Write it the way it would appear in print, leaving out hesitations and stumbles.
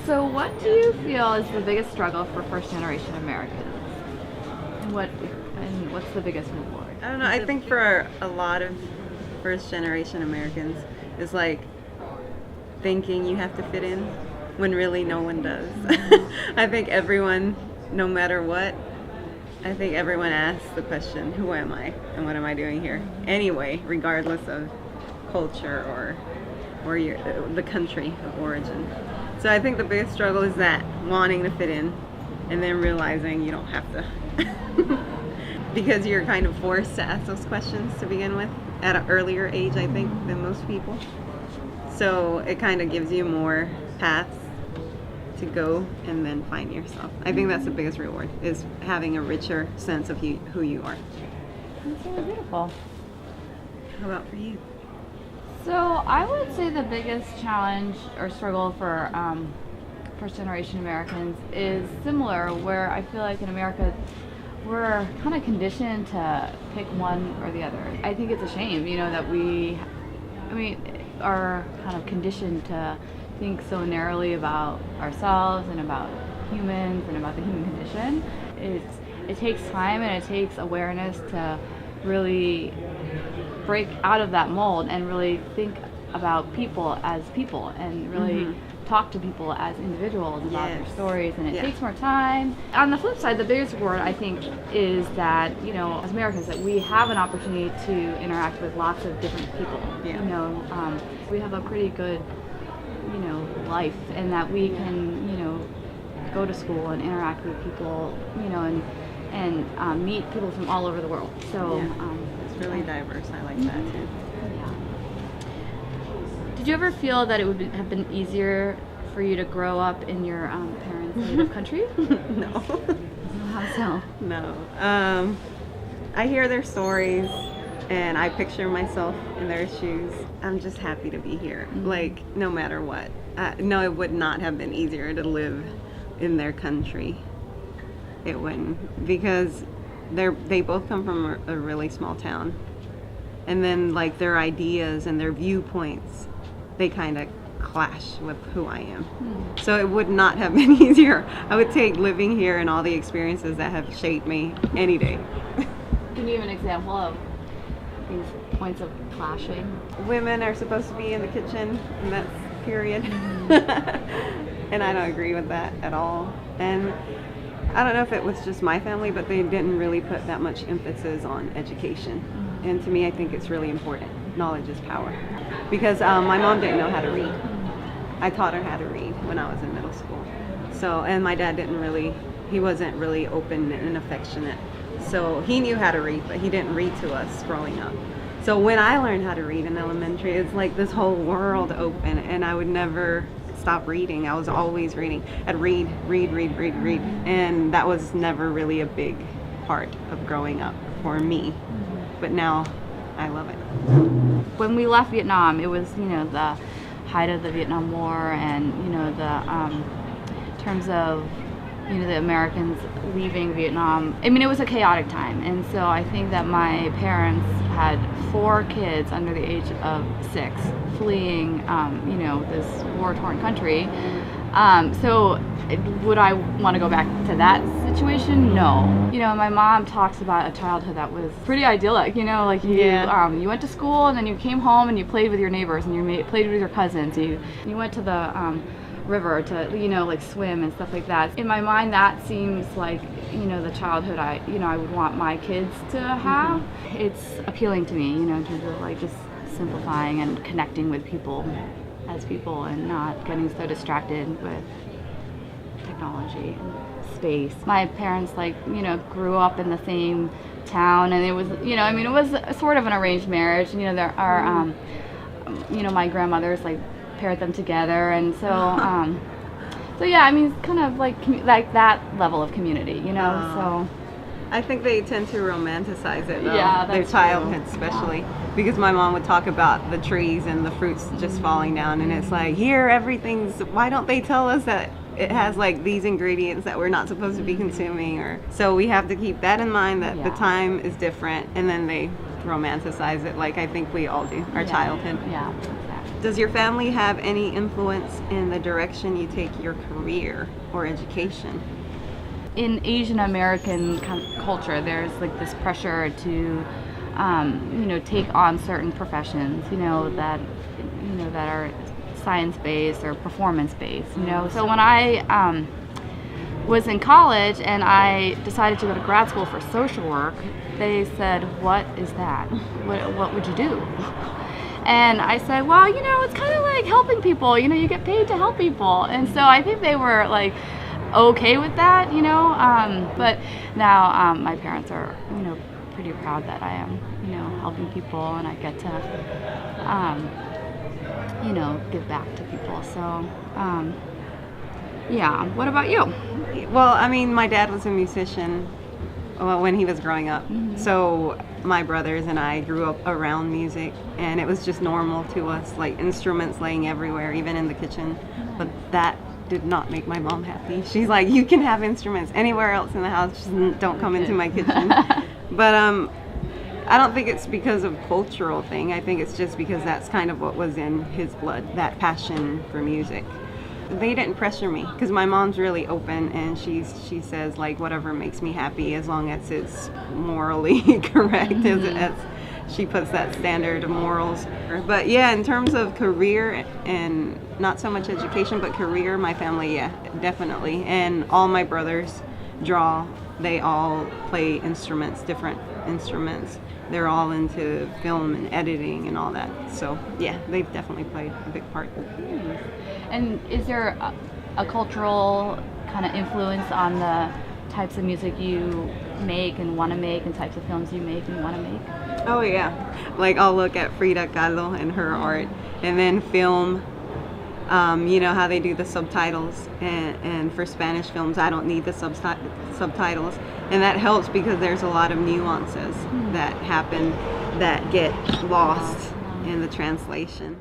So what do you feel is the biggest struggle for first generation Americans? And what's the biggest reward? I don't know. I think for a lot of first generation Americans, it's like thinking you have to fit in when really no one does. I think everyone, no matter what, I think everyone asks the question, who am I and what am I doing here? Anyway, regardless of culture or the country of origin. So I think the biggest struggle is that, wanting to fit in and then realizing you don't have to. Because you're kind of forced to ask those questions to begin with at an earlier age, I think, than most people. So it kind of gives you more paths to go and then find yourself. I think that's the biggest reward, is having a richer sense of who you are. That's really beautiful. How about for you? So I would say the biggest challenge or struggle for first generation Americans is similar, where I feel like in America we're kind of conditioned to pick one or the other. I think it's a shame, that we are kind of conditioned to think so narrowly about ourselves and about humans and about the human condition. It takes time and it takes awareness to really break out of that mold and really think about people as people and really talk to people as individuals about their stories, and it takes more time. On the flip side, the biggest reward I think is that, as Americans, that we have an opportunity to interact with lots of different people. We have a pretty good life, and that we can go to school and interact with people, and meet people from all over the world. So it's really diverse. I like that too. Did you ever feel that it would have been easier for you to grow up in your parents' native country? No. How so? No. I hear their stories and I picture myself in their shoes. I'm just happy to be here, like, no matter what. No, it would not have been easier to live in their country. It wouldn't, because they both come from a really small town. And then, like, their ideas and their viewpoints, they kind of clash with who I am. So it would not have been easier. I would take living here and all the experiences that have shaped me any day. Can you give an example of these points of clashing? Women are supposed to be in the kitchen, and that's period. And I don't agree with that at all. And I don't know if it was just my family, but they didn't really put that much emphasis on education. And to me, I think it's really important. Knowledge is power. Because my mom didn't know how to read. I taught her how to read when I was in middle school. So, and my dad he wasn't really open and affectionate. So he knew how to read, but he didn't read to us growing up. So when I learned how to read in elementary, it's like this whole world open, and I would never stop reading. I was always reading. I'd read. And that was never really a big part of growing up for me. But now I love it. When we left Vietnam, it was, the height of the Vietnam War, and, in terms of, the Americans leaving Vietnam. I mean, it was a chaotic time. And so I think that my parents had 4 kids under the age of 6 fleeing, this war-torn country. So would I want to go back to that situation? No. My mom talks about a childhood that was pretty idyllic. You went to school, and then you came home and you played with your neighbors, and you played with your cousins. You went to the river to swim and stuff like that. In my mind, that seems like the childhood I would want my kids to have. It's appealing to me, in terms of just simplifying and connecting with people as people, and not getting so distracted with technology and space. My parents grew up in the same town, and it was it was sort of an arranged marriage. There are my grandmothers paired them together, and so kind of like that level of community, so I think they tend to romanticize it, though. Yeah, their that's childhood true. especially, because my mom would talk about the trees and the fruits just falling down, and it's like, here why don't they tell us that it has these ingredients that we're not supposed to be consuming? Or so we have to keep that in mind, that the time is different, and then they romanticize it like I think we all do, our childhood. Yeah, exactly. Does your family have any influence in the direction you take your career or education? In Asian American culture, there's like this pressure to, take on certain professions, that are science-based or performance-based, So when I was in college and I decided to go to grad school for social work, they said, "What is that? What would you do?" And I said, "Well, it's kind of like helping people. You get paid to help people." And so I think they were like okay with that, But now my parents are, pretty proud that I am, helping people, and I get to, give back to people. So, yeah. What about you? Well, I mean, my dad was a musician when he was growing up. Mm-hmm. So my brothers and I grew up around music, and it was just normal to us, like instruments laying everywhere, even in the kitchen. But that did not make my mom happy. She's like, "You can have instruments anywhere else in the house, just don't come into my kitchen." But I don't think it's because of cultural thing. I think it's just because that's kind of what was in his blood, that passion for music. They didn't pressure me because my mom's really open, and she says like whatever makes me happy as long as it's morally correct. Mm-hmm. as she puts that standard of morals. But yeah, in terms of career and not so much education, but career, my family, yeah, definitely. And all my brothers draw. They all play instruments, different instruments. They're all into film and editing and all that. So yeah, they've definitely played a big part. And is there a cultural kind of influence on the types of music you make and want to make, and types of films you make and want to make? Oh yeah, like I'll look at Frida Kahlo and her art, and then film. How they do the subtitles, and for Spanish films I don't need the subtitles, and that helps because there's a lot of nuances that happen that get lost in the translation.